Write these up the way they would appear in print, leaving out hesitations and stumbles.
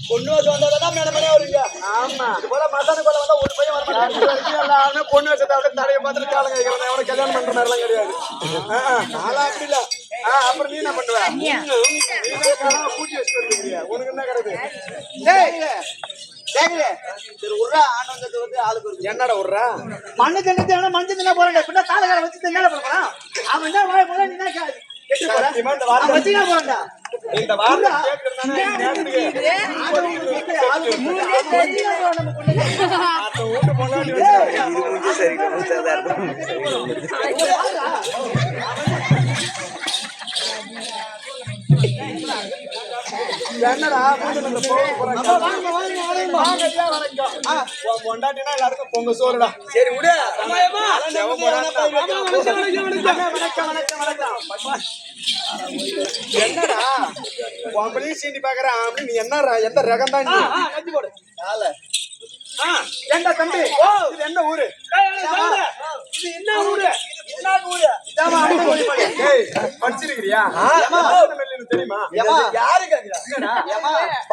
பொண்ணு வச்சு வந்தாதான் மேல மேலே வருவீங்க. ஆமா இது போல மசான கொள்ள வந்தா ஒரு பையன் வர மாட்டாங்க. எல்லாரும் பொண்ணு வச்சதா அப்படியே தடைய பார்த்துட்டு காலங்க வைக்கிறேன். அவனை கல்யாணம் பண்ற மாதிரிலாம் கிடையாது. நாளா அப்படி இல்ல. அப்புறம் நீ என்ன பண்ணுவ? பூச்சி வச்சு வருவீங்க. உனக்கு என்ன கிடையாது? சரி உர்றா ஆனந்தத்தை வந்து ஆளுக்கு இருக்கு. என்னடா உர்றா? மண்ணு தின்னு மஞ்சள் தின்ன போறேன். பின்ன காலகால வச்சு என்ன பண்ணலாம்? அவன் என்ன வாய் போல நீ என்ன கேட்டு போற? இந்த வார்த்தை வச்சினா போறடா. இந்த வார்த்தை கேக்குறதானே நேரத்துக்கு ஆளுக்கு மூணே தெரிஞ்சா நம்ம பொண்ணு. அத ஓட்டு போனாடி வந்து சரி கூச்சதா இருக்கும். என்னடா மூஞ்சில போறாங்க. வாங்க ஐயா வணக்கம். பொண்டாட்டினா எல்லாருக்கும் பொங்க சோறுடா. சரி விடு. அம்மா வணக்கம். என்னடா பொம்பளையும் சீண்டி பாக்குற ஆம்பளை நீ என்னடா எந்த ரகம் தான் நீ? கஞ்சி போடு. என்ன தம்பி இது என்ன ஊரு? இது என்ன ஊரு? என்ன ஊரு? இதாமா அண்ணன் ஏய் படிச்சிருக்கிறியா? தெரியுமா? யாரு கேக்குறா?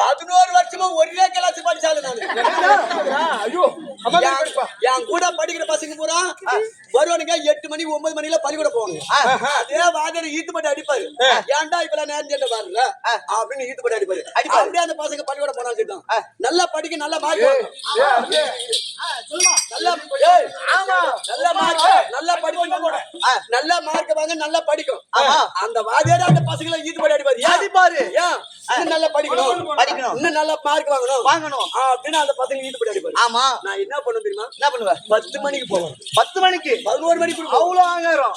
11 வருஷமா ஒரே கிளாஸ் படிச்சாலும் நானு. ஐயோ என் கூட படிக்கிற பசங்க பூரா வருவானுங்க 8 மணி 9 மணில பள்ளிக்கூட போவாங்க. அதே வாதியார் ஈத்து பட்டு அடிப்பாரு. ஏன்டா இப்ப நேரம் பாருங்க அப்படின்னு ஈத்து பட்டு அடிப்பாரு. அப்படியே அந்த பசங்க பள்ளிக்கூட போனாங்க. நல்லா படிக்க நல்லா மார்க் நல்லா மார்க் வாங்க நல்லா படிக்கும். அந்த வாதியார் அந்த பசங்களை ஈத்து பட்டு அடிப்பாரு. அடிப்பாரு ஏன் நல்லா படிக்கணும் இன்னும் நல்லா மார்க் வாங்கணும் அப்படின்னு அந்த பசங்க ஈத்து பட்டு அடிப்பாரு. ஆமா நான் என்ன பண்ண தெரியுமா? என்ன பண்ணுவேன்? 10 மணிக்கு போவேன். 10 மணிக்கு 11 மணிக்கு அவ்வளவு ஆங்காரம்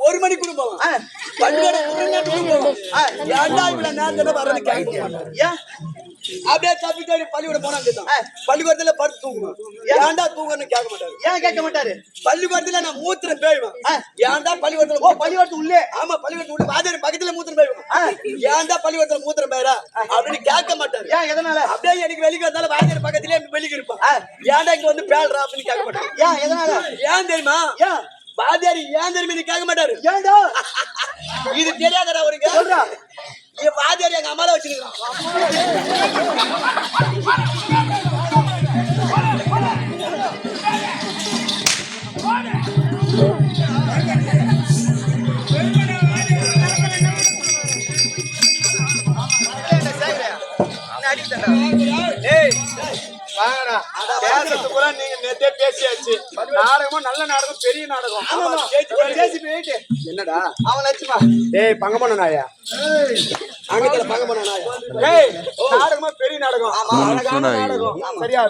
1 மணிக்கு கூட போவேன். ஏன்டா இவ்வளவு நேரத்துல வர்றது கேட்க அப்படியே தப்பிட்டு பள்ளிக்கூட போனாங்க. பள்ளிக்கூடத்துல படுத்து தூங்குவேன். ஏன்டா தூங்கன்னு கேட்க மாட்டாரு. ஏன் கேட்க மாட்டாரு? பள்ளிக்கூடத்துல நான் மூத்திரம் பேய்வேன். ஏன்டா பள்ளிக்கூடத்துல பள்ளிக்கூடத்து உள்ளே? ஆமா பள்ளிக்கூடத்து உள்ள வாதியார் பக்கத்துல மூத்திரம் பேய்வேன். ஏன்டா பள்ளிக்கூடத்துல மூத்திரம் பேரா அப்படின்னு கேட்க மாட்டாரு. ஏன் எதனால? அப்படியே எனக்கு வெளிக்கு வந்தாலும் வாதியார் பக்கத்திலே வெளிக்கு இருப்பான். ஏன்டா இங்க வந்து பேல்றா அப்படின்னு கேட்க மாட்டாரு. ஏன் எதனால? ஏன் தெரியுமா? வாதியார் ஏன் தெரியுமா நீ கேட்க மாட்டாரு. ஏன்டா இது தெரியாதடா அவருக்கு. சொல்றா வாதியார் எங்க அம்மால வச்சிருக்கான். நீங்க நேத்தே பேசியாச்சு. நாடகமும் நல்ல நாடகம் பெரிய நாடகம். என்னடா அவன் லட்சுமா ஏய் பங்கமண்ண நாயா அங்கத்துல பங்கமண்ண நாயா ஏய் நாடகமா பெரிய நாடகம். அழகான நாடகம் சரியா?